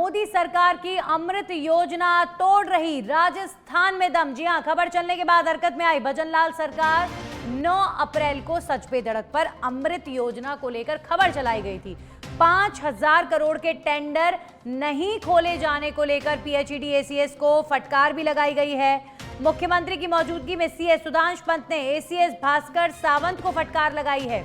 मोदी सरकार की अमृत योजना तोड़ रही राजस्थान में दम। जी हां, खबर चलने के बाद हरकत में आई भजनलाल सरकार। 9 अप्रैल को सच पे धड़क पर अमृत योजना को लेकर खबर चलाई गई थी। 5000 करोड़ के टेंडर नहीं खोले जाने को लेकर पीएचईडी एसीएस को फटकार भी लगाई गई है। मुख्यमंत्री की मौजूदगी में सीएस सुधांशु पंत ने एसीएस भास्कर सावंत को फटकार लगाई है।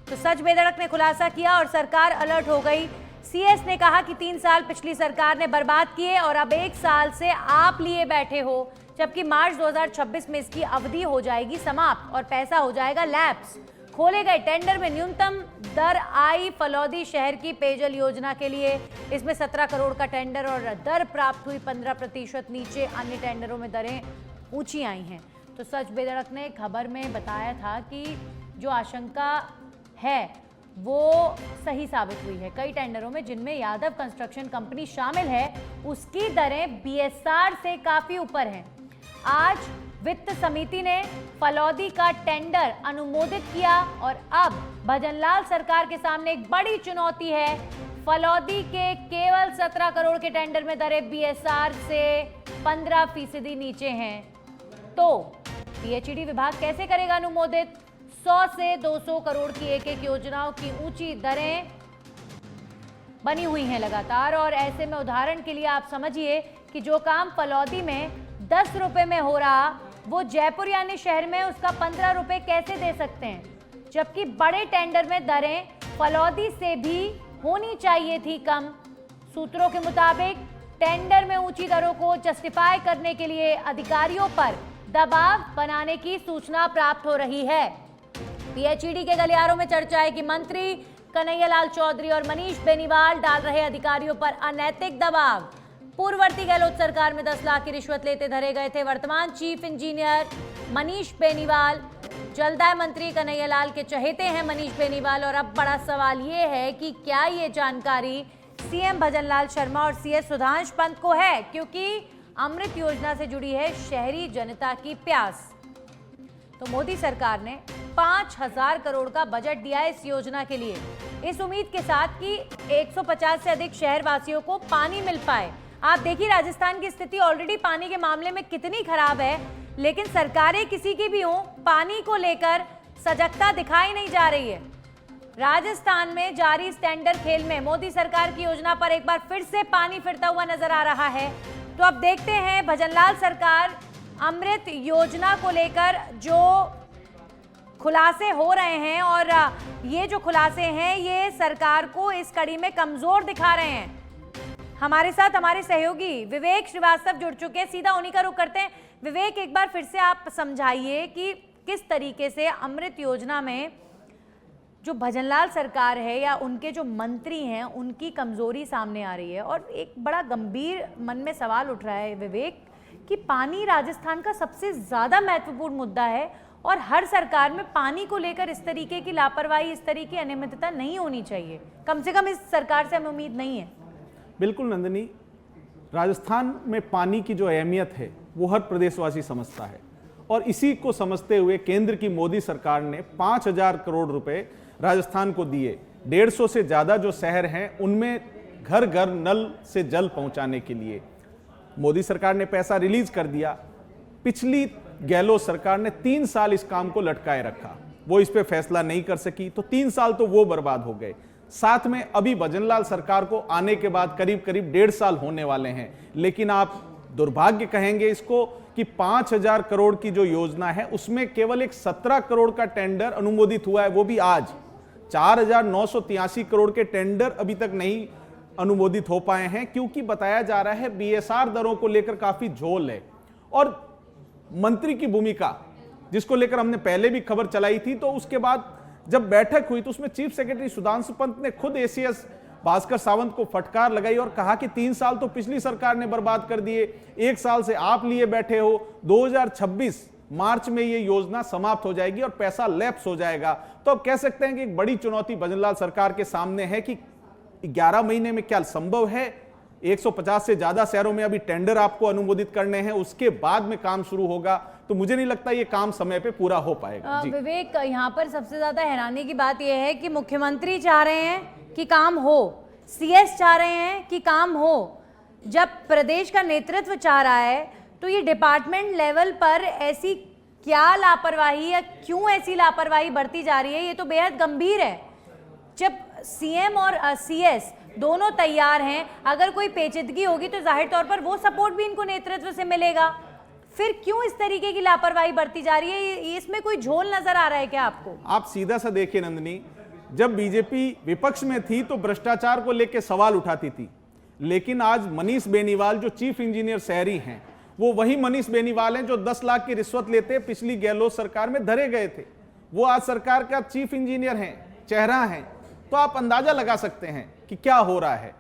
तो सच बेधड़क ने खुलासा किया और सरकार अलर्ट हो गई। सीएस ने कहा कि 3 साल पिछली सरकार ने बर्बाद किए और अब 1 साल से आप लिए बैठे हो, जबकि मार्च 2026 में इसकी अवधि हो जाएगी समाप्त और पैसा हो जाएगा लैप्स। खोले गए टेंडर में न्यूनतम दर आई फलौदी शहर की पेयजल योजना के लिए। इसमें 17 करोड़ का टेंडर और दर प्राप्त हुई 15% नीचे। अन्य टेंडरों में दरें ऊंची आई हैं। तो सच बेधड़क ने खबर में बताया था कि जो आशंका है वो सही साबित हुई है। कई टेंडरों में जिनमें यादव कंस्ट्रक्शन कंपनी शामिल है उसकी दरें बीएसआर से काफी ऊपर हैं। आज वित्त समिति ने फलौदी का टेंडर अनुमोदित किया और अब भजनलाल सरकार के सामने एक बड़ी चुनौती है। फलौदी के केवल 17 करोड़ के टेंडर में दरें बीएसआर से 15% नीचे हैं। तो पीएचईडी विभाग कैसे करेगा अनुमोदित? 100 से 200 करोड़ की एक योजनाओं की ऊंची दरें बनी हुई हैं लगातार। और ऐसे में उदाहरण के लिए आप समझिए कि जो काम फलौदी में 10 रुपए में हो रहा वो जयपुर यानी शहर में उसका 15 रुपए कैसे दे सकते हैं, जबकि बड़े टेंडर में दरें फलौदी से भी होनी चाहिए थी कम। सूत्रों के मुताबिक टेंडर में ऊंची दरों को जस्टिफाई करने के लिए अधिकारियों पर दबाव बनाने की सूचना प्राप्त हो रही है। पीएचईडी के गलियारों में चर्चा है कि मंत्री कन्हैयालाल चौधरी और मनीष बेनीवाल डाल रहे अधिकारियों पर अनैतिक दबाव। पूर्ववर्ती गहलोत सरकार में 10 लाख की रिश्वत लेते धरे गए थे वर्तमान चीफ इंजीनियर मनीष बेनीवाल। जलदाय मंत्री कन्हैयालाल के चहेते हैं मनीष बेनीवाल। और अब बड़ा सवाल ये है कि क्या ये जानकारी सीएम भजनलाल शर्मा और सीएस सुधांशु पंत को है, क्योंकि अमृत योजना से जुड़ी है शहरी जनता की प्यास। तो मोदी सरकार ने 5000 करोड़ का बजट दिया है इस योजना के लिए, इस उम्मीद के साथ कि 150 से अधिक शहरवासियों को पानी मिल पाए। आप देखिए राजस्थान की स्थिति ऑलरेडी पानी के मामले में कितनी खराब है, लेकिन सरकारें किसी की भी हों, पानी को लेकर सजगता दिखाई नहीं जा रही है। राजस्थान में जारी इस टेंडर खेल में मोदी सरकार की योजना पर एक बार फिर से पानी फिरता हुआ नजर आ रहा है। तो अब देखते हैं भजनलाल सरकार अमृत योजना को लेकर जो खुलासे हो रहे हैं, और ये जो खुलासे हैं ये सरकार को इस कड़ी में कमजोर दिखा रहे हैं। हमारे साथ हमारे सहयोगी विवेक श्रीवास्तव जुड़ चुके हैं, सीधा उन्हीं का रुख करते हैं। विवेक, एक बार फिर से आप समझाइए कि किस तरीके से अमृत योजना में जो भजनलाल सरकार है या उनके जो मंत्री हैं उनकी कमजोरी सामने आ रही है। और एक बड़ा गंभीर मन में सवाल उठ रहा है विवेक कि पानी राजस्थान का सबसे ज्यादा महत्वपूर्ण मुद्दा है और हर सरकार में पानी को लेकर इस तरीके की लापरवाही, इस तरीके की अनियमितता नहीं होनी चाहिए। कम से कम इस सरकार से हमें उम्मीद नहीं है। बिल्कुल नंदिनी, राजस्थान में पानी की जो अहमियत है वो हर प्रदेशवासी समझता है और इसी को समझते हुए केंद्र की मोदी सरकार ने 5000 करोड़ रुपए राजस्थान को दिए। 150 से ज़्यादा जो शहर हैं उनमें घर घर नल से जल पहुंचाने के लिए मोदी सरकार ने पैसा रिलीज कर दिया। पिछली गहलोत सरकार ने 3 साल इस काम को लटकाए रखा, वो इस पे फैसला नहीं कर सकी, तो 3 साल तो वो बर्बाद हो गए। साथ में अभी भजनलाल सरकार को आने के बाद करीब करीब 1.5 साल होने वाले हैं, लेकिन आप दुर्भाग्य कहेंगे इसको कि 5000 करोड़ की जो योजना है उसमें केवल एक 17 करोड़ का टेंडर अनुमोदित हुआ है, वो भी आज। 4983 करोड़ के टेंडर अभी तक नहीं अनुमोदित हो पाए हैं, क्योंकि बताया जा रहा है बीएसआर दरों को लेकर काफी झोल है। और मंत्री की भूमिका जिसको लेकर हमने पहले भी खबर चलाई थी, तो उसके बाद जब बैठक हुई तो उसमें चीफ सेक्रेटरी सुधांशु पंत ने खुद एसीएस भास्कर सावंत को फटकार लगाई और कहा कि 3 साल तो पिछली सरकार ने बर्बाद कर दिए, 1 साल से आप लिए बैठे हो, 2026 मार्च में ये योजना समाप्त हो जाएगी और पैसा लैप्स हो जाएगा। तो अब कह सकते हैं कि एक बड़ी चुनौती भजनलाल सरकार के सामने है कि 11 महीने में क्या संभव है। 150 से ज्यादा शहरों में अभी टेंडर आपको अनुमोदित करने हैं, उसके बाद में काम शुरू होगा, तो मुझे नहीं लगता ये काम समय पे पूरा हो पाएगा। विवेक, यहाँ पर सबसे ज्यादा हैरानी की बात यह है कि मुख्यमंत्री चाह रहे हैं कि काम हो, सीएस चाह रहे हैं कि काम हो, जब प्रदेश का नेतृत्व चाह रहा है तो ये डिपार्टमेंट लेवल पर ऐसी क्या लापरवाही या क्यों ऐसी लापरवाही बरती जा रही है, ये तो बेहद गंभीर है। जब सीएम और सीएस दोनों तैयार हैं, अगर कोई पेचीदगी होगी तो जाहिर तौर पर वो सपोर्ट भी इनको नेतृत्व से मिलेगा, फिर क्यों इस तरीके की लापरवाही बरती जा रही है? इसमें कोई झोल नजर आ रहा है क्या आपको? आप सीधा सा देखिए नंदिनी, जब बीजेपी विपक्ष में थी तो भ्रष्टाचार को लेकर सवाल उठाती थी, लेकिन आज मनीष बेनीवाल जो चीफ इंजीनियर शहरी हैं, वो वही मनीष बेनीवाल हैं जो 10 लाख की रिश्वत लेते पिछली गहलोत सरकार में धरे गए थे। वो आज सरकार का चीफ इंजीनियर हैं, चेहरा हैं। तो आप अंदाजा लगा सकते हैं कि क्या हो रहा है।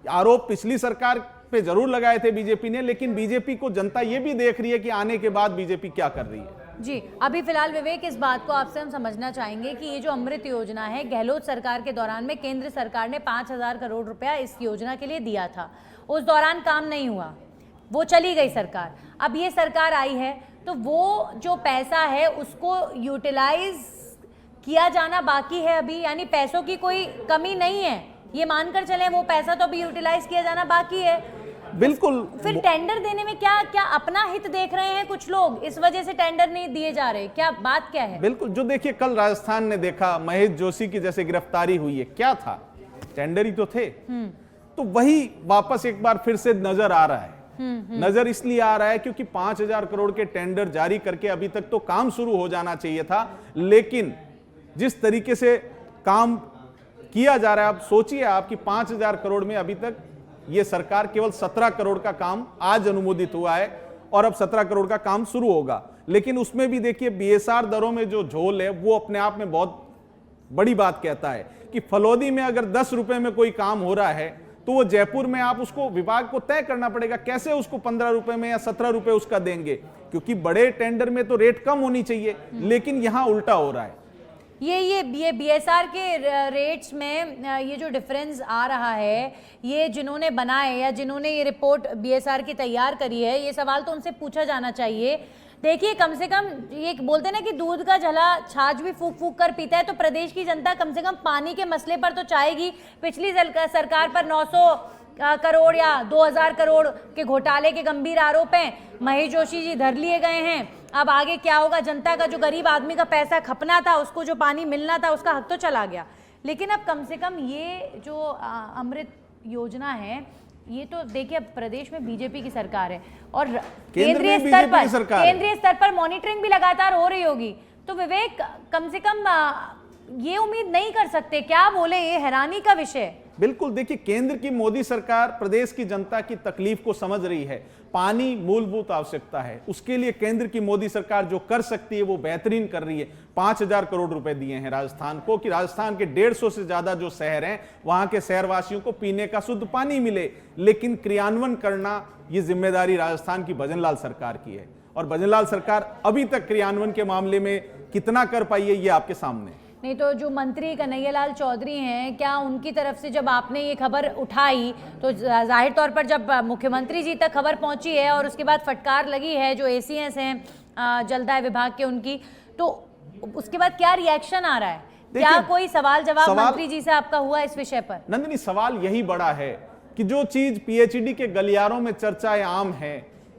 आरोप पिछली सरकार पे जरूर लगाए थे बीजेपी ने, लेकिन बीजेपी को जनता ये भी देख रही है कि आने के बाद बीजेपी क्या कर रही है। जी, अभी फिलहाल विवेक इस बात को आपसे हम समझना चाहेंगे कि ये जो अमृत योजना है, गहलोत सरकार के दौरान में केंद्र सरकार ने 5,000 करोड़ रुपया इस योजना के लिए दिया था। उस दौरान काम नहीं हुआ, वो चली गई सरकार। अब ये सरकार आई है तो वो जो पैसा है उसको यूटिलाइज किया जाना बाकी है अभी, यानी पैसों की कोई कमी नहीं है, ये मानकर चलें वो पैसा तो अभी यूटिलाइज किया जाना बाकी है। बिल्कुल। फिर टेंडर देने में क्या क्या अपना हित देख रहे हैं कुछ लोग, इस वजह से टेंडर नहीं दिए जा रहे, क्या बात क्या है? बिल्कुल, जो देखिए कल राजस्थान ने देखा महेश जोशी की जैसे गिरफ्तारी हुई है, क्या था? टेंडर ही तो थे। तो वही वापस एक बार फिर से नजर आ रहा है। नजर इसलिए आ रहा है क्योंकि 5,000 करोड़ के टेंडर जारी करके अभी तक तो काम शुरू हो जाना चाहिए था, लेकिन जिस तरीके से काम किया जा रहा है, आप सोचिए आप कि 5,000 करोड़ में अभी तक ये सरकार केवल 17 करोड़ का काम आज अनुमोदित हुआ है और अब 17 करोड़ का काम शुरू होगा। लेकिन उसमें भी देखिए बीएसआर दरों में जो झोल है वो अपने आप में बहुत बड़ी बात कहता है कि फलौदी में अगर 10 रुपए में कोई काम हो रहा है तो वो जयपुर में आप उसको विभाग को तय करना पड़ेगा कैसे उसको 15 रुपए में या 17 रुपए उसका देंगे, क्योंकि बड़े टेंडर में तो रेट कम होनी चाहिए, लेकिन यहां उल्टा हो रहा है। ये बीएसआर के रेट्स में ये जो डिफरेंस आ रहा है, ये जिन्होंने बनाए या जिन्होंने ये रिपोर्ट बीएसआर की तैयार करी है, ये सवाल तो उनसे पूछा जाना चाहिए। देखिए कम से कम ये बोलते हैं ना कि दूध का झला छाछ भी फूक फूक कर पीता है, तो प्रदेश की जनता कम से कम पानी के मसले पर तो चाहेगी। पिछली सरकार पर 900 करोड़ या 2,000 करोड़ के घोटाले के गंभीर आरोप हैं, महेश जोशी जी धर लिए गए हैं। अब आगे क्या होगा? जनता का जो गरीब आदमी का पैसा खपना था, उसको जो पानी मिलना था, उसका हक तो चला गया। लेकिन अब कम से कम ये जो अमृत योजना है, ये तो देखिए अब प्रदेश में बीजेपी की सरकार है और केंद्रीय स्तर पर मॉनिटरिंग भी लगातार हो रही होगी। तो विवेक, कम से कम ये उम्मीद नहीं कर सकते क्या? बोले ये हैरानी का विषय। बिल्कुल, देखिए केंद्र की मोदी सरकार प्रदेश की जनता की तकलीफ को समझ रही है। पानी मूलभूत आवश्यकता है, उसके लिए केंद्र की मोदी सरकार जो कर सकती है वो बेहतरीन कर रही है। 5,000 करोड़ रुपए दिए हैं राजस्थान को कि राजस्थान के 150 से ज्यादा जो शहर हैं वहां के शहरवासियों को पीने का शुद्ध पानी मिले, लेकिन क्रियान्वयन करना ये जिम्मेदारी राजस्थान की भजनलाल सरकार की है। और भजनलाल सरकार अभी तक क्रियान्वयन के मामले में कितना कर पाई है ये आपके सामने। नहीं तो जो मंत्री कन्हैयालाल चौधरी हैं, क्या उनकी तरफ से जब आपने ये खबर उठाई तो जाहिर तौर पर जब मुख्यमंत्री जी तक खबर पहुंची है और उसके बाद फटकार लगी है जो एसीएस हैं जलदाय विभाग के उनकी, तो उसके बाद क्या रिएक्शन आ रहा है? क्या कोई सवाल जवाब मंत्री जी से आपका हुआ इस विषय पर? नंदिनी, सवाल यही बड़ा है कि जो चीज पीएचडी के गलियारों में चर्चाएं आम है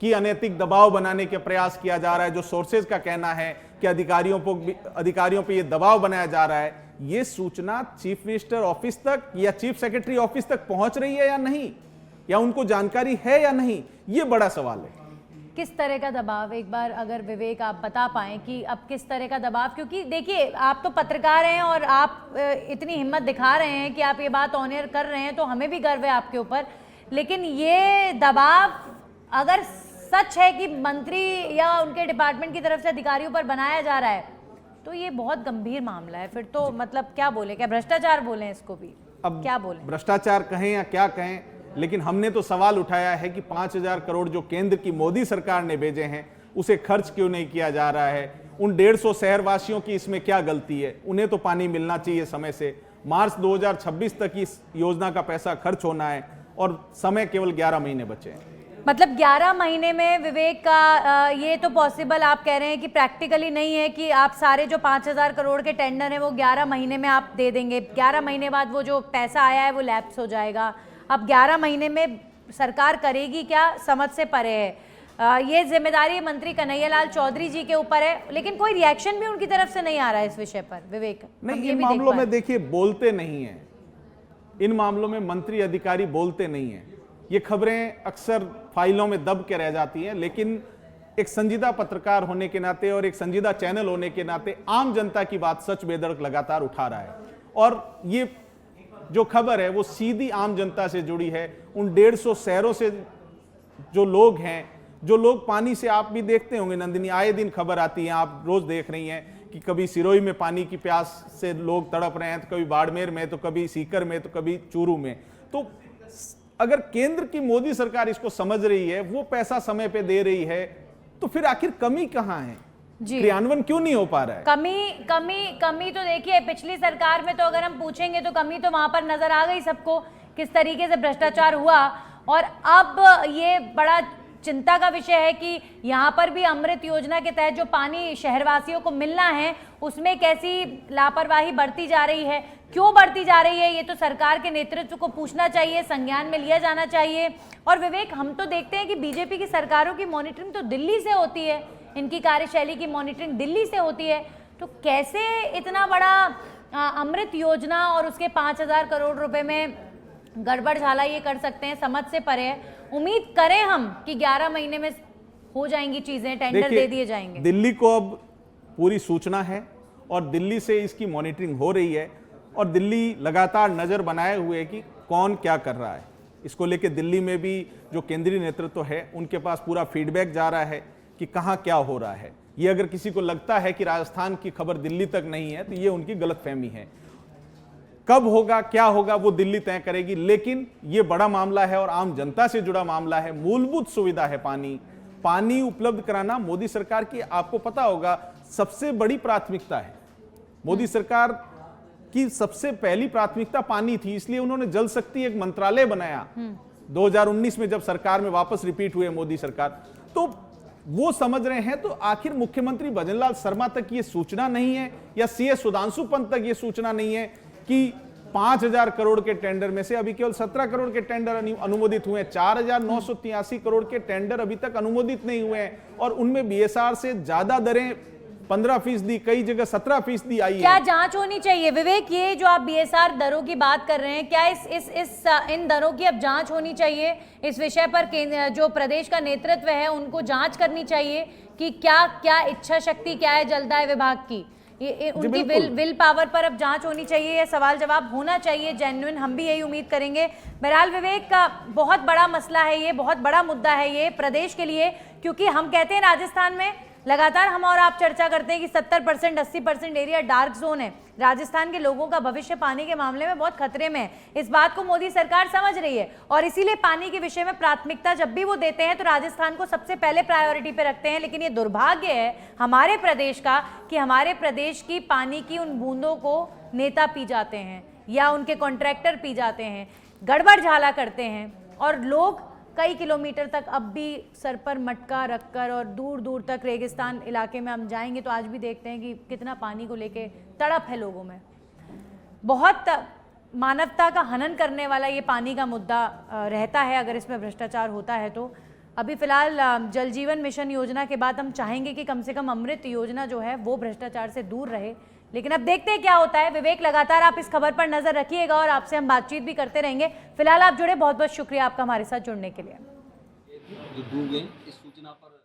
कि अनैतिक दबाव बनाने के प्रयास किया जा रहा है, जो सोर्सेज का कहना है कि अधिकारियों पे ये दबाव बनाया जा रहा है, ये सूचना चीफ मिनिस्टर ऑफिस तक या चीफ सेक्रेटरी ऑफिस तक पहुंच रही है या नहीं, या उनको जानकारी है या नहीं, ये बड़ा सवाल है। किस तरह का दबाव, एक बार अगर विवेक आप बता पाएं कि अब किस तरह का दबाव? क्योंकि देखिए आप तो पत्रकार हैं और आप इतनी हिम्मत दिखा रहे हैं कि आप ये बात ऑन एयर कर रहे हैं, तो हमें भी गर्व है आपके ऊपर, लेकिन ये दबाव अगर सच है कि मंत्री या उनके डिपार्टमेंट की तरफ से अधिकारियों पर बनाया जा रहा है तो ये बहुत गंभीर मामला है। फिर तो मतलब क्या बोले, क्या भ्रष्टाचार बोले इसको भी? अब क्या बोले, भ्रष्टाचार कहें या क्या कहें, लेकिन हमने तो सवाल उठाया है कि 5,000 करोड़ जो केंद्र की मोदी सरकार ने भेजे हैं उसे खर्च क्यों नहीं किया जा रहा है? उन 150 शहरवासियों की इसमें क्या गलती है? उन्हें तो पानी मिलना चाहिए समय से। मार्च 2026 तक इस योजना का पैसा खर्च होना है और समय केवल 11 महीने बचे हैं। मतलब 11 महीने में विवेक का ये तो पॉसिबल आप कह रहे हैं कि प्रैक्टिकली नहीं है कि आप सारे जो 5,000 करोड़ के टेंडर हैं वो 11 महीने में आप दे देंगे। 11 महीने बाद वो जो पैसा आया है वो लैप्स हो जाएगा। अब 11 महीने में सरकार करेगी क्या, समझ से परे है। ये जिम्मेदारी मंत्री कन्हैयालाल चौधरी जी के ऊपर है, लेकिन कोई रिएक्शन भी उनकी तरफ से नहीं आ रहा है इस विषय पर। विवेक, नहीं, इन मामलों में देखिए बोलते नहीं है, इन मामलों में मंत्री अधिकारी बोलते नहीं है। ये खबरें अक्सर फाइलों में दब के रह जाती हैं, लेकिन एक संजीदा पत्रकार होने के नाते और एक संजीदा चैनल होने के नाते आम जनता की बात सच बेधड़क लगातार उठा रहा है। और ये जो खबर है वो सीधी आम जनता से जुड़ी है, उन 150 शहरों से जो लोग हैं, जो लोग पानी से, आप भी देखते होंगे नंदिनी, आए दिन खबर आती है, आप रोज देख रही हैं कि कभी सिरोही में पानी की प्यास से लोग तड़प रहे हैं, तो कभी बाड़मेर में, तो कभी सीकर में, तो कभी चूरू में। तो अगर केंद्र की मोदी सरकार इसको समझ रही है, वो पैसा समय पे दे रही है, तो फिर आखिर कमी कहां है, क्रियान्वयन क्यों नहीं हो पा रहा है? कमी तो देखिए पिछली सरकार में तो अगर हम पूछेंगे तो कमी तो वहां पर नजर आ गई सबको, किस तरीके से भ्रष्टाचार हुआ। और अब ये बड़ा चिंता का विषय है कि यहाँ पर भी अमृत योजना के तहत जो पानी शहरवासियों को मिलना है उसमें कैसी लापरवाही बढ़ती जा रही है, क्यों बढ़ती जा रही है, ये तो सरकार के नेतृत्व को पूछना चाहिए, संज्ञान में लिया जाना चाहिए। और विवेक, हम तो देखते हैं कि बीजेपी की सरकारों की मॉनिटरिंग तो दिल्ली से होती है, इनकी कार्यशैली की मॉनिटरिंग दिल्ली से होती है, तो कैसे इतना बड़ा अमृत योजना और उसके 5,000 करोड़ रुपए में गड़बड़ झाला ये कर सकते हैं, समझ से परे है। उम्मीद करें हम कि 11 महीने में हो जाएंगी चीजें, टेंडर दे दिए जाएंगे। दिल्ली को अब पूरी सूचना है और दिल्ली से इसकी मॉनिटरिंग हो रही है, और दिल्ली लगातार नजर बनाए हुए है कि कौन क्या कर रहा है। इसको लेके दिल्ली में भी जो केंद्रीय नेतृत्व है उनके पास पूरा फीडबैक जा रहा है कि कहां क्या हो रहा है। ये अगर किसी को लगता है कि राजस्थान की खबर दिल्ली तक नहीं है तो ये उनकी गलतफहमी है। कब होगा, क्या होगा, वो दिल्ली तय करेगी, लेकिन ये बड़ा मामला है और आम जनता से जुड़ा मामला है। मूलभूत सुविधा है पानी उपलब्ध कराना मोदी सरकार की, आपको पता होगा, सबसे बड़ी प्राथमिकता है। मोदी सरकार की सबसे पहली प्राथमिकता पानी थी, इसलिए उन्होंने जल शक्ति एक मंत्रालय बनाया 2019 में, जब सरकार में वापस रिपीट हुए मोदी सरकार। तो वो समझ रहे हैं, तो आखिर मुख्यमंत्री भजनलाल शर्मा तक ये सूचना नहीं है या सीएस सुधांशु पंत तक ये सूचना नहीं है कि 5,000 करोड़ के टेंडर में से अभी केवल 17 करोड़ के टेंडर अनुमोदित हुए हैं, 4,983 करोड़ के टेंडर अभी तक अनुमोदित नहीं हुए हैं, और उनमें बीएसआर से ज्यादा दरें 15%, कई जगह 17% आई है। क्या जांच होनी चाहिए विवेक? ये जो आप बीएसआर दरों की बात कर रहे हैं, क्या इन दरों की अब जांच होनी चाहिए? इस विषय पर जो प्रदेश का नेतृत्व है उनको जांच करनी चाहिए कि क्या इच्छा शक्ति क्या है जलदाय विभाग की, उनकी विल पावर पर अब जांच होनी चाहिए, ये सवाल जवाब होना चाहिए जेन्युइन। हम भी यही उम्मीद करेंगे। बहरहाल विवेक, का बहुत बड़ा मसला है ये, बहुत बड़ा मुद्दा है ये प्रदेश के लिए, क्योंकि हम कहते हैं राजस्थान में लगातार हम और आप चर्चा करते हैं कि 70% 80% एरिया डार्क जोन है। राजस्थान के लोगों का भविष्य पानी के मामले में बहुत खतरे में है। इस बात को मोदी सरकार समझ रही है और इसीलिए पानी के विषय में प्राथमिकता जब भी वो देते हैं तो राजस्थान को सबसे पहले प्रायोरिटी पे रखते हैं। लेकिन ये दुर्भाग्य है हमारे प्रदेश का कि हमारे प्रदेश की पानी की उन बूंदों को नेता पी जाते हैं या उनके कॉन्ट्रैक्टर पी जाते हैं, गड़बड़ झाला करते हैं, और लोग कई किलोमीटर तक अब भी सर पर मटका रखकर और दूर दूर तक रेगिस्तान इलाके में हम जाएंगे तो आज भी देखते हैं कि कितना पानी को लेके तड़प है लोगों में। बहुत मानवता का हनन करने वाला ये पानी का मुद्दा रहता है अगर इसमें भ्रष्टाचार होता है तो। अभी फिलहाल जल जीवन मिशन योजना के बाद हम चाहेंगे कि कम से कम अमृत योजना जो है वो भ्रष्टाचार से दूर रहे, लेकिन अब देखते हैं क्या होता है। विवेक, लगातार आप इस खबर पर नजर रखिएगा और आपसे हम बातचीत भी करते रहेंगे। फिलहाल आप जुड़े, बहुत बहुत शुक्रिया आपका हमारे साथ जुड़ने के लिए। जो डूब गए इस सूचना पर